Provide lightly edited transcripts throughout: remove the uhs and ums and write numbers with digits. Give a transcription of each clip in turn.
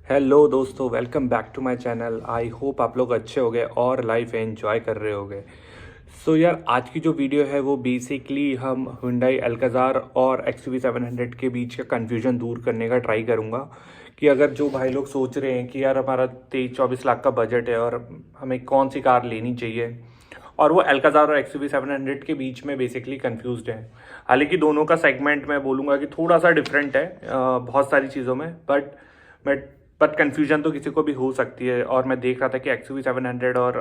Hello दोस्तों, welcome back to my channel. I hope आप लोग अच्छे होंगे और लाइफ एंजॉय कर रहे होंगे। सो यार, आज की जो वीडियो है वो बेसिकली हम Hyundai Alcazar और XUV 700 के बीच का कन्फ्यूजन दूर करने का ट्राई करूँगा कि अगर जो भाई लोग सोच रहे हैं कि यार हमारा 23-24 लाख का बजट है और हमें कौन सी कार लेनी चाहिए, और वो Alcazar और XUV 700 के बीच में बेसिकली कंफ्यूज्ड है। हालांकि दोनों का सेगमेंट मैं बोलूँगा कि थोड़ा सा डिफरेंट है बहुत सारी चीज़ों में, मैं बट कन्फ्यूजन तो किसी को भी हो सकती है। और मैं देख रहा था कि XUV 700 और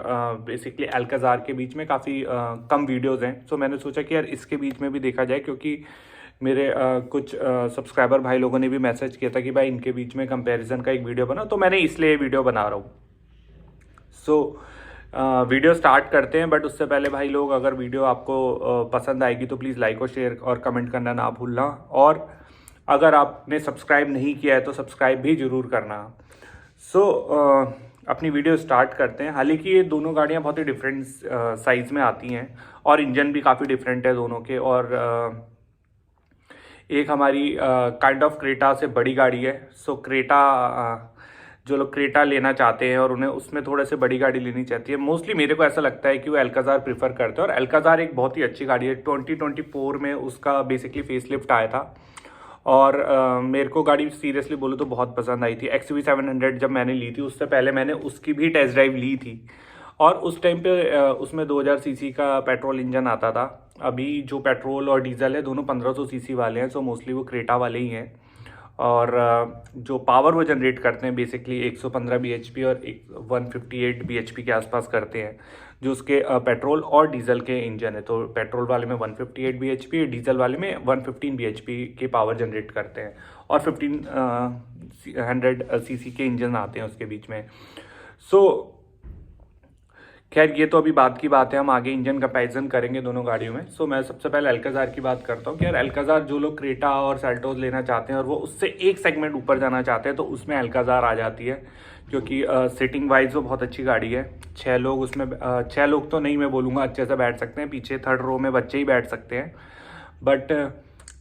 बेसिकली Alcazar के बीच में काफ़ी कम वीडियोस हैं। सो मैंने सोचा कि यार इसके बीच में भी देखा जाए, क्योंकि मेरे कुछ सब्सक्राइबर भाई लोगों ने भी मैसेज किया था कि भाई इनके बीच में कंपैरिजन का एक वीडियो बना, तो मैंने इसलिए ये वीडियो बना रहा हूँ। सो वीडियो स्टार्ट करते हैं, बट उससे पहले भाई लोग, अगर वीडियो आपको पसंद आएगी तो प्लीज़ लाइक और शेयर और कमेंट करना ना भूलना। और अगर आपने सब्सक्राइब नहीं किया है तो सब्सक्राइब भी ज़रूर करना। सो अपनी वीडियो स्टार्ट करते हैं। हालांकि ये दोनों गाड़ियाँ बहुत ही डिफरेंट साइज़ में आती हैं और इंजन भी काफ़ी डिफरेंट है दोनों के। और एक हमारी काइंड ऑफ क्रेटा से बड़ी गाड़ी है। सो क्रेटा, जो लोग क्रेटा लेना चाहते हैं और उन्हें उसमें थोड़े से बड़ी गाड़ी लेनी चाहती है, मोस्टली मेरे को ऐसा लगता है कि वो Alcazar प्रीफर करते हैं। और Alcazar एक बहुत ही अच्छी गाड़ी है। 2024 में उसका बेसिकली फेसलिफ्ट आया था और मेरे को गाड़ी सीरियसली बोलो तो बहुत पसंद आई थी। XUV 700 जब मैंने ली थी उससे पहले मैंने उसकी भी टेस्ट ड्राइव ली थी, और उस टाइम पे उसमें 2000 सीसी का पेट्रोल इंजन आता था। अभी जो पेट्रोल और डीजल है दोनों 1500 सीसी वाले हैं, सो मोस्टली वो क्रेटा वाले ही हैं। और जो पावर वो जनरेट करते हैं बेसिकली 115 bhp और 158 bhp के आसपास करते हैं, जो उसके पेट्रोल और डीजल के इंजन है। तो पेट्रोल वाले में 158 bhp, डीजल वाले में 115 bhp के पावर जनरेट करते हैं, और 1500 सीसी के इंजन आते हैं उसके बीच में। सो खैर, ये तो अभी बात की बात है, हम आगे इंजन कंपैरिजन करेंगे दोनों गाड़ियों में। सो मैं सबसे पहले Alcazar की बात करता हूँ कि यार Alcazar, जो लोग क्रेटा और सेल्टोस लेना चाहते हैं और वो उससे एक सेगमेंट ऊपर जाना चाहते हैं, तो उसमें Alcazar आ जाती है, क्योंकि सिटिंग वाइज वो बहुत अच्छी गाड़ी है। 6 लोग उसमें, 6 लोग तो नहीं मैं बोलूँगा, अच्छे से बैठ सकते हैं। पीछे थर्ड रो में बच्चे ही बैठ सकते हैं, बट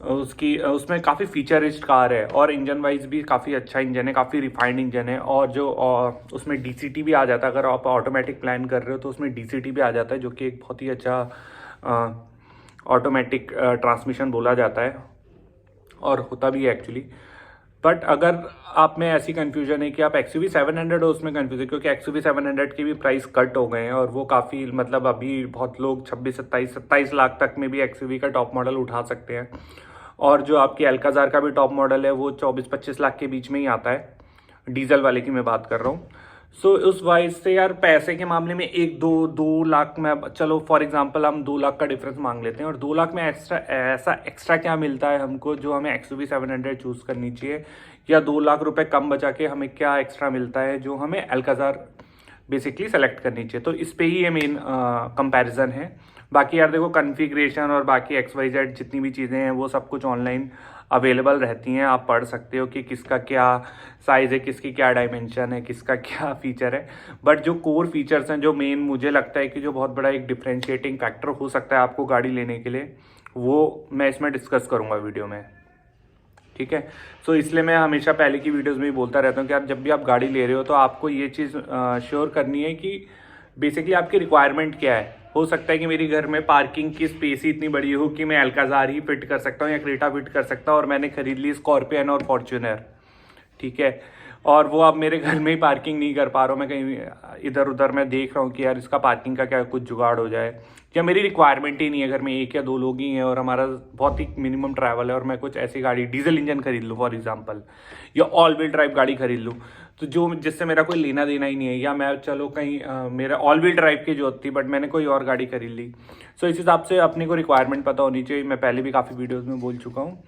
उसकी उसमें काफ़ी फीचर रिच कार है और इंजन वाइज भी काफ़ी अच्छा इंजन है, काफ़ी रिफाइंड इंजन है। और जो उसमें DCT भी आ जाता है, अगर आप ऑटोमेटिक प्लान कर रहे हो तो उसमें DCT भी आ जाता है, जो कि एक बहुत ही अच्छा ऑटोमेटिक ट्रांसमिशन बोला जाता है, और होता भी है एक्चुअली। बट अगर आप में ऐसी कन्फ्यूजन है कि आप XUV 700 हो उसमें कन्फ्यूज है, क्योंकि XUV 700 के भी प्राइस कट हो गए हैं और वो काफ़ी, मतलब अभी बहुत लोग 26-27 लाख तक में भी XUV का टॉप मॉडल उठा सकते हैं। और जो आपकी Alcazar का भी टॉप मॉडल है वो 24-25 लाख के बीच में ही आता है, डीजल वाले की मैं बात कर रहा हूँ। सो उस वाइज से यार, पैसे के मामले में 1-2 लाख में, चलो फॉर एग्जांपल हम 2 लाख का डिफरेंस मांग लेते हैं, और 2 लाख में ऐसा एक्स्ट्रा क्या मिलता है हमको जो हमें XUV 700 चूज़ करनी चाहिए, या 2 लाख रुपए कम बचा के हमें क्या एक्स्ट्रा मिलता है जो हमें Alcazar बेसिकली सेलेक्ट करनी चाहिए। तो इस पे ही ये मेन कंपैरिजन है। बाकी यार देखो, कॉन्फ़िगरेशन और बाकी XYZ जितनी भी चीज़ें हैं वो सब कुछ ऑनलाइन अवेलेबल रहती हैं, आप पढ़ सकते हो कि किसका क्या साइज़ है, किसकी क्या डायमेंशन है, किसका क्या फीचर है। बट जो कोर फीचर्स हैं, जो मेन मुझे लगता है कि जो बहुत बड़ा एक डिफरेंशिएटिंग फैक्टर हो सकता है आपको गाड़ी लेने के लिए, वो मैं इसमें डिस्कस करूँगा वीडियो में। ठीक है। सो इसलिए मैं हमेशा पहले की वीडियोस में भी बोलता रहता हूँ कि यार जब भी आप गाड़ी ले रहे हो तो आपको ये चीज़ श्योर करनी है कि बेसिकली आपकी रिक्वायरमेंट क्या है। हो सकता है कि मेरी घर में पार्किंग की स्पेस ही इतनी बड़ी हो कि मैं Alcazar ही फिट कर सकता हूँ या क्रेटा फिट कर सकता हूँ, और मैंने खरीद ली स्कॉर्पियन और फॉर्च्यूनर। ठीक है। और वो अब मेरे घर में ही पार्किंग नहीं कर पा रहा हूँ, मैं कहीं इधर उधर मैं देख रहा हूँ कि यार इसका पार्किंग का क्या कुछ जुगाड़ हो जाए, या मेरी रिक्वायरमेंट ही नहीं है, घर में 1 या 2 लोग ही हैं और हमारा बहुत ही मिनिमम ट्रैवल है, और मैं कुछ ऐसी गाड़ी डीजल इंजन खरीद लूँ फॉर एग्जांपल, या ऑल व्हील ड्राइव गाड़ी खरीद लूँ, तो जो जिससे मेरा कोई लेना देना ही नहीं है, या मैं चलो कहीं मेरा ऑल व्हील ड्राइव की जरूरत थी बट मैंने कोई और गाड़ी खरीद ली। सो इस हिसाब से अपने को रिक्वायरमेंट पता होनी चाहिए, मैं पहले भी काफ़ी वीडियोज़ में बोल चुका हूँ।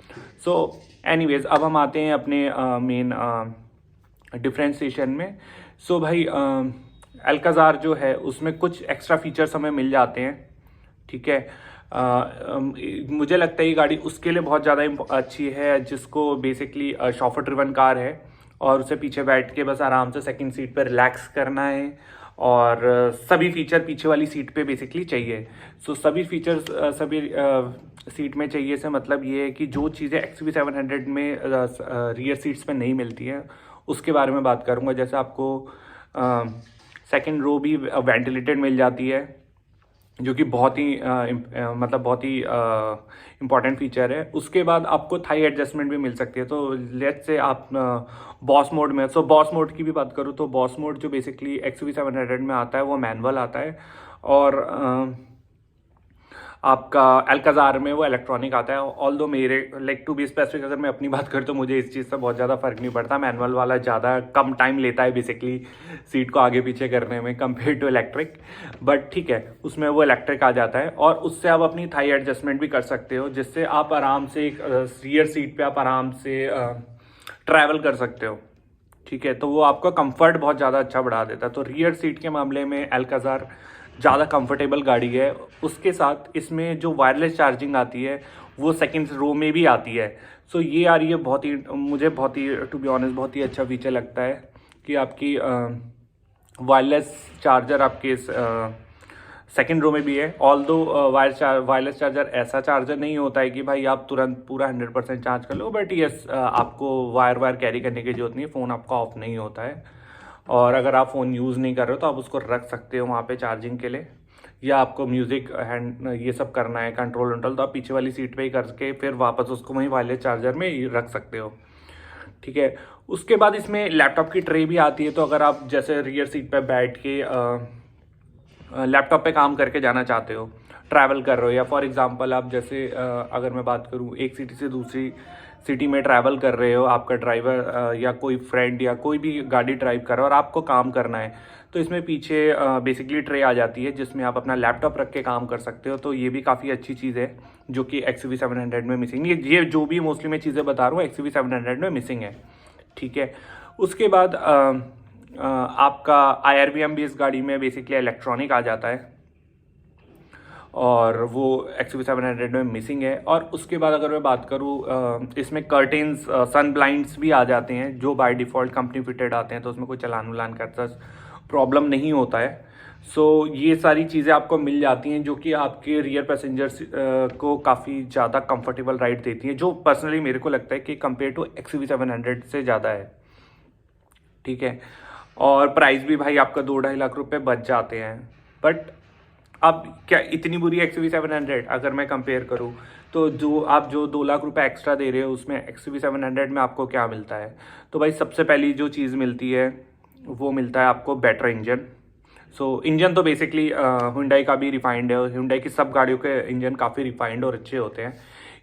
सो एनीवेज, अब हम आते हैं अपने मेन डिफ्रेंशिएशन में। सो भाई, Alcazar जो है उसमें कुछ एक्स्ट्रा फीचर्स हमें मिल जाते हैं। ठीक है। मुझे लगता है ये गाड़ी उसके लिए बहुत ज़्यादा अच्छी है जिसको बेसिकली शॉफर ड्रिवन कार है और उसे पीछे बैठ के बस आराम से सेकंड सीट पर रिलैक्स करना है, और सभी फीचर पीछे वाली सीट पे बेसिकली चाहिए। सो सभी फीचर्स सभी सीट में चाहिए से मतलब ये है कि जो चीज़ें XUV 700 में रियर सीट्स पे नहीं मिलती हैं उसके बारे में बात करूँगा। जैसे आपको सेकंड रो भी वेंटिलेटेड मिल जाती है, जो कि बहुत ही मतलब बहुत ही इम्पॉर्टेंट फीचर है। उसके बाद आपको थाई एडजस्टमेंट भी मिल सकती है। तो लेट्स से आप बॉस मोड में, सो बॉस मोड की भी बात करूँ तो बॉस मोड जो बेसिकली XUV700 में आता है वो मैनुअल आता है, और आपका अल्काज़ार में वो इलेक्ट्रॉनिक आता है। ऑल दो मेरे लाइक टू बी स्पेसिफिक अगर मैं अपनी बात करूँ तो मुझे इस चीज़ से बहुत ज़्यादा फ़र्क नहीं पड़ता। मैनुअल वाला ज़्यादा कम टाइम लेता है बेसिकली सीट को आगे पीछे करने में कंपेयर टू इलेक्ट्रिक, बट ठीक है, उसमें वो इलेक्ट्रिक आ जाता है और उससे आप अपनी थाई एडजस्टमेंट भी कर सकते हो, जिससे आप आराम से एक रियर सीट पर आप आराम से ट्रैवल कर सकते हो। ठीक है, तो वो आपका कंफर्ट बहुत ज़्यादा अच्छा बढ़ा देता है। तो रियर सीट के मामले में अल्काज़ार ज़्यादा कंफर्टेबल गाड़ी है। उसके साथ इसमें जो वायरलेस चार्जिंग आती है वो सेकंड रो में भी आती है। सो ये यार ये बहुत ही मुझे बहुत ही टू बी ऑनेस्ट बहुत ही अच्छा फीचर लगता है कि आपकी वायरलेस चार्जर आपके सेकंड रो में भी है। ऑल दो वायरलेस चार्जर ऐसा चार्जर नहीं होता है कि भाई आप तुरंत पूरा 100% चार्ज कर लो, बट यस आपको वायर कैरी करने की जरूरत नहीं है, फ़ोन आपका ऑफ नहीं होता है। और अगर आप फ़ोन यूज़ नहीं कर रहे हो तो आप उसको रख सकते हो वहाँ पे चार्जिंग के लिए, या आपको म्यूज़िक हैंड ये सब करना है कंट्रोल तो आप पीछे वाली सीट पे ही करके फिर वापस उसको वहीं वायरलेस चार्जर में रख सकते हो। ठीक है, उसके बाद इसमें लैपटॉप की ट्रे भी आती है। तो अगर आप जैसे रियर सीट पर बैठ के लैपटॉप पे काम करके जाना चाहते हो, ट्रैवल कर रहे हो, या फॉर एग्जांपल आप जैसे अगर मैं बात करूँ एक सिटी से दूसरी सिटी में ट्रैवल कर रहे हो, आपका ड्राइवर या कोई फ्रेंड या कोई भी गाड़ी ड्राइव कर रहा है और आपको काम करना है, तो इसमें पीछे बेसिकली ट्रे आ जाती है जिसमें आप अपना लैपटॉप रख के काम कर सकते हो। तो ये भी काफ़ी अच्छी चीज़ है जो कि XUV700 में मिसिंग है। ये जो भी मोस्टली मैं चीज़ें बता रहा हूँ XUV700 में मिसिंग है। ठीक है, उसके बाद आपका IRBM भी इस गाड़ी में बेसिकली इलेक्ट्रॉनिक आ जाता है और वो XUV700 में मिसिंग है। और उसके बाद अगर मैं बात करूँ इसमें कर्टेन्स सन ब्लाइंड्स भी आ जाते हैं जो बाय डिफ़ॉल्ट कंपनी फिटेड आते हैं, तो उसमें कोई चलान वलान का प्रॉब्लम नहीं होता है। सो ये सारी चीज़ें आपको मिल जाती हैं जो कि आपके रियर पैसेंजर्स को काफ़ी ज़्यादा कंफर्टेबल राइड देती हैं, जो पर्सनली मेरे को लगता है कि कंपेयर टू XUV700 से ज़्यादा है। ठीक है, और प्राइस भी भाई आपका 2-2.5 लाख रुपए बच जाते हैं। बट अब क्या इतनी बुरी XUV700 अगर मैं कंपेयर करूँ तो जो 2 लाख रुपए एक्स्ट्रा दे रहे हो उसमें XUV700 में आपको क्या मिलता है? तो भाई सबसे पहली जो चीज़ मिलती है वो मिलता है आपको बेटर इंजन। सो इंजन तो बेसिकली हुंडई का भी रिफाइंड है, और हुंडई की सब गाड़ियों के इंजन काफ़ी रिफाइंड और अच्छे होते हैं।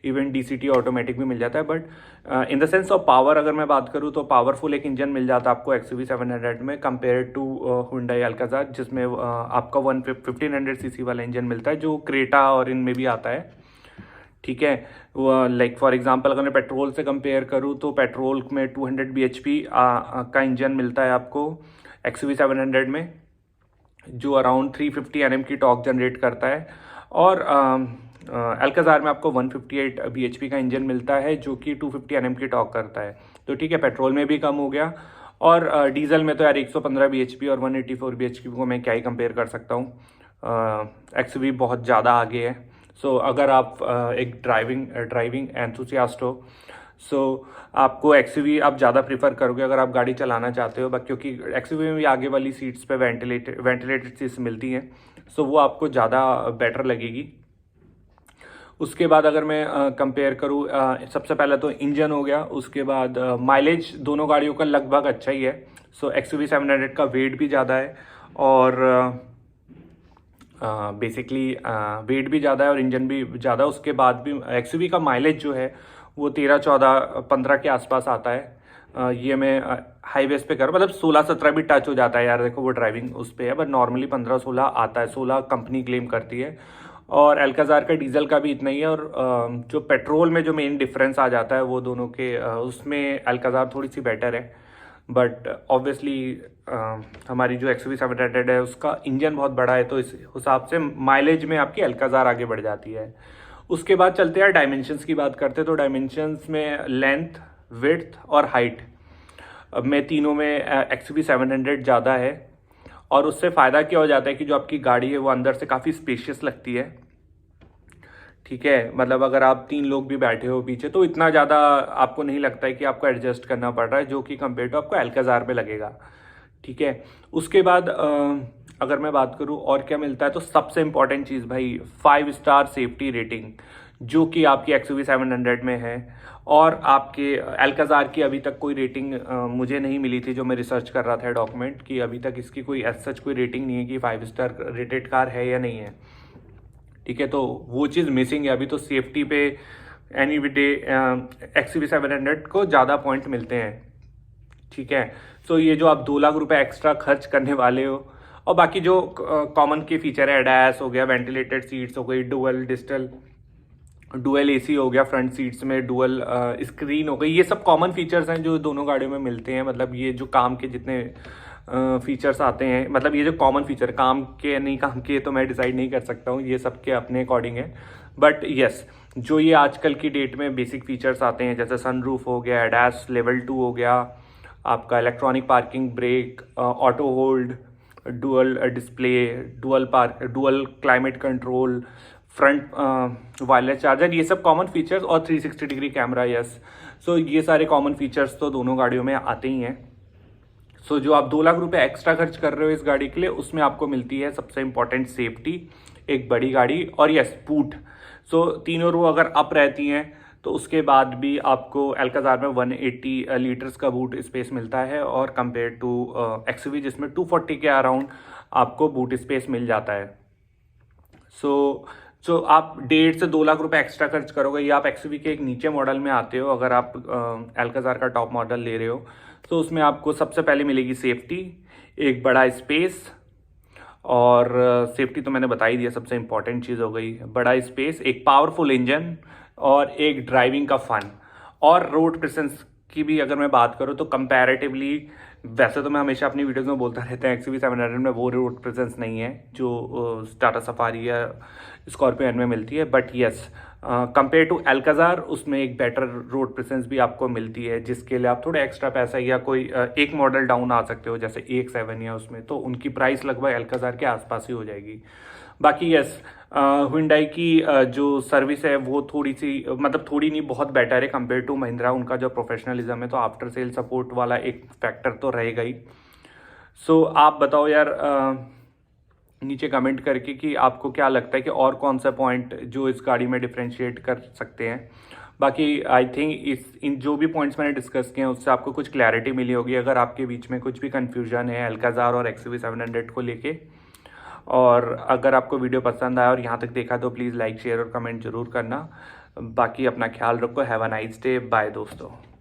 इवन DCT ऑटोमेटिक भी मिल जाता है, but in the sense of power अगर मैं बात करूँ तो पावरफुल एक इंजन मिल जाता है आपको XUV700 में कंपेयर टू हुंडई अल्काज़ार, जिसमें आपका 1500 सीसी वाला इंजन मिलता है जो क्रेटा और इनमें भी आता है। ठीक है, लाइक फॉर एग्जांपल अगर मैं पेट्रोल से कंपेयर करूँ तो पेट्रोल में 200 bhp का इंजन मिलता है आपको XUV700 में, जो अराउंड 350 Nm की टॉर्क जनरेट करता है। और अल्काज़ार में आपको 158 bhp का इंजन मिलता है जो कि 250 Nm की टॉर्क करता है। तो ठीक है, पेट्रोल में भी कम हो गया। और डीजल में तो यार 115 bhp और 184 bhp को मैं क्या ही कंपेयर कर सकता हूँ, XUV बहुत ज़्यादा आगे है। सो अगर आप एक ड्राइविंग एंथुसियास्ट हो, सो आपको XUV आप ज़्यादा प्रीफर करोगे अगर आप गाड़ी चलाना चाहते हो, क्योंकि XUV में भी आगे वाली सीट्स पे वेंटिलेटेड सीट्स मिलती हैं, सो वो आपको ज़्यादा बेटर लगेगी। उसके बाद अगर मैं कंपेयर करूँ, सबसे पहले तो इंजन हो गया, उसके बाद माइलेज दोनों गाड़ियों का लगभग अच्छा ही है। सो XUV700 का वेट भी ज़्यादा है और बेसिकली वेट भी ज़्यादा है और इंजन भी ज़्यादा। उसके बाद भी XUV का माइलेज जो है वो 13, 14, 15 के आसपास आता है। ये मैं हाईवेज पे करूँ, मतलब 16-17 भी टच हो जाता है यार, देखो वो ड्राइविंग उस पर है, बट नॉर्मली 15-16 आता है, 16 कंपनी क्लेम करती है। और अल्काज़ार का डीजल का भी इतना ही है। और जो पेट्रोल में जो मेन डिफरेंस आ जाता है वो दोनों के उसमें अल्काज़ार थोड़ी सी बेटर है, बट ऑब्वियसली हमारी जो XUV700 है उसका इंजन बहुत बड़ा है, तो इस हिसाब से माइलेज में आपकी अल्काज़ार आगे बढ़ जाती है। उसके बाद चलते हैं डायमेंशंस की बात करते हैं। तो डायमेंशंस में लेंथ, विड्थ और हाइट में तीनों में XUV700 ज़्यादा है। और उससे फ़ायदा क्या हो जाता है कि जो आपकी गाड़ी है वो अंदर से काफ़ी स्पेशियस लगती है। ठीक है, मतलब अगर आप 3 लोग भी बैठे हो पीछे तो इतना ज़्यादा आपको नहीं लगता है कि आपको एडजस्ट करना पड़ रहा है, जो कि कंपेयर टू आपको अल्काज़ार पे लगेगा। ठीक है, उसके बाद अगर मैं बात करूँ और क्या मिलता है, तो सबसे इंपॉर्टेंट चीज़ भाई 5 स्टार सेफ्टी रेटिंग, जो कि आपकी XUV 700 में है। और आपके अल्काज़ार की अभी तक कोई रेटिंग मुझे नहीं मिली थी, जो मैं रिसर्च कर रहा था डॉक्यूमेंट, कि अभी तक इसकी कोई एज सच कोई रेटिंग नहीं है कि 5 स्टार रेटेड कार है या नहीं है। ठीक है, तो वो चीज़ मिसिंग है अभी। तो सेफ्टी पे एनी डे XUV 700 को ज़्यादा पॉइंट मिलते हैं। ठीक है, सो ये जो आप 2 लाख रुपए एक्स्ट्रा खर्च करने वाले हो, और बाकी जो कॉमन के फीचर है, एडैस हो गया, वेंटिलेटेड सीट्स हो गई, डुअल AC हो गया, फ्रंट सीट्स में डुअल स्क्रीन हो गई, ये सब कॉमन फीचर्स हैं जो दोनों गाड़ियों में मिलते हैं। मतलब ये जो काम के जितने फीचर्स आते हैं, मतलब ये जो कॉमन फीचर काम के नहीं काम के तो मैं डिसाइड नहीं कर सकता हूँ, ये सब के अपने अकॉर्डिंग है। बट यस, जो ये आजकल की डेट में बेसिक फीचर्स आते हैं, जैसे सनरूफ हो गया, एडैस लेवल 2 हो गया, आपका electronic parking brake, auto hold, dual display, dual climate control, front wireless charger, ये सब कॉमन फीचर्स, और 360 डिग्री कैमरा। यस, सो ये सारे कॉमन फीचर्स तो दोनों गाड़ियों में आते ही हैं। सो जो आप 2 लाख रुपए एक्स्ट्रा खर्च कर रहे हो इस गाड़ी के लिए, उसमें आपको मिलती है सबसे इंपॉर्टेंट सेफ्टी, एक बड़ी गाड़ी, और यस बूट। सो तीनों रो अगर अप रहती हैं तो उसके बाद भी आपको अल्काज़ार में 180 लीटर्स का बूट स्पेस मिलता है, और कंपेयर टू XUV जिसमें 240 के अराउंड आपको बूट स्पेस मिल जाता है। सो आप 1.5 से 2 लाख रुपए एक्स्ट्रा खर्च करोगे, या आप XUV के एक नीचे मॉडल में आते हो, अगर आप अल्काज़ार का टॉप मॉडल ले रहे हो, तो उसमें आपको सबसे पहले मिलेगी सेफ्टी, एक बड़ा स्पेस, और सेफ्टी तो मैंने बता ही दिया, सबसे इंपॉर्टेंट चीज़ हो गई, बड़ा स्पेस, एक पावरफुल इंजन, और एक ड्राइविंग का फन। और रोड प्रेजेंस की भी अगर मैं बात करूँ तो कंपैरेटिवली, वैसे तो मैं हमेशा अपनी वीडियोस में बोलता रहता है XUV 700 में वो रोड प्रेजेंस नहीं है जो टाटा सफारी या स्कॉर्पियो एन में मिलती है, but yes compare to Alcazar उसमें एक बेटर रोड प्रेजेंस भी आपको मिलती है, जिसके लिए आप थोड़ा एक्स्ट्रा पैसा या कोई एक मॉडल डाउन आ सकते हो, जैसे EX7 या उसमें, तो उनकी प्राइस लगभग अल्काज़ार के आसपास ही हो जाएगी। बाकी यस, हुंडई की जो सर्विस है वो थोड़ी सी, मतलब थोड़ी नहीं बहुत बेटर है कंपेयर टू महिंद्रा। उनका जो प्रोफेशनलिज्म है, तो आफ्टर सेल सपोर्ट वाला एक फैक्टर तो रहेगा ही। सो आप बताओ यार नीचे कमेंट करके कि आपको क्या लगता है कि और कौन सा पॉइंट जो इस गाड़ी में डिफ्रेंशिएट कर सकते हैं। बाकी आई थिंक इन जो भी पॉइंट्स मैंने डिस्कस किए हैं उससे आपको कुछ क्लैरिटी मिली होगी। अगर आपके बीच में कुछ भी कन्फ्यूजन है अल्काज़ार और XUV 700 को लेके, और अगर आपको वीडियो पसंद आया और यहाँ तक देखा तो प्लीज़ लाइक शेयर और कमेंट जरूर करना। बाकी अपना ख्याल रखो। Have a nice day. Bye दोस्तों।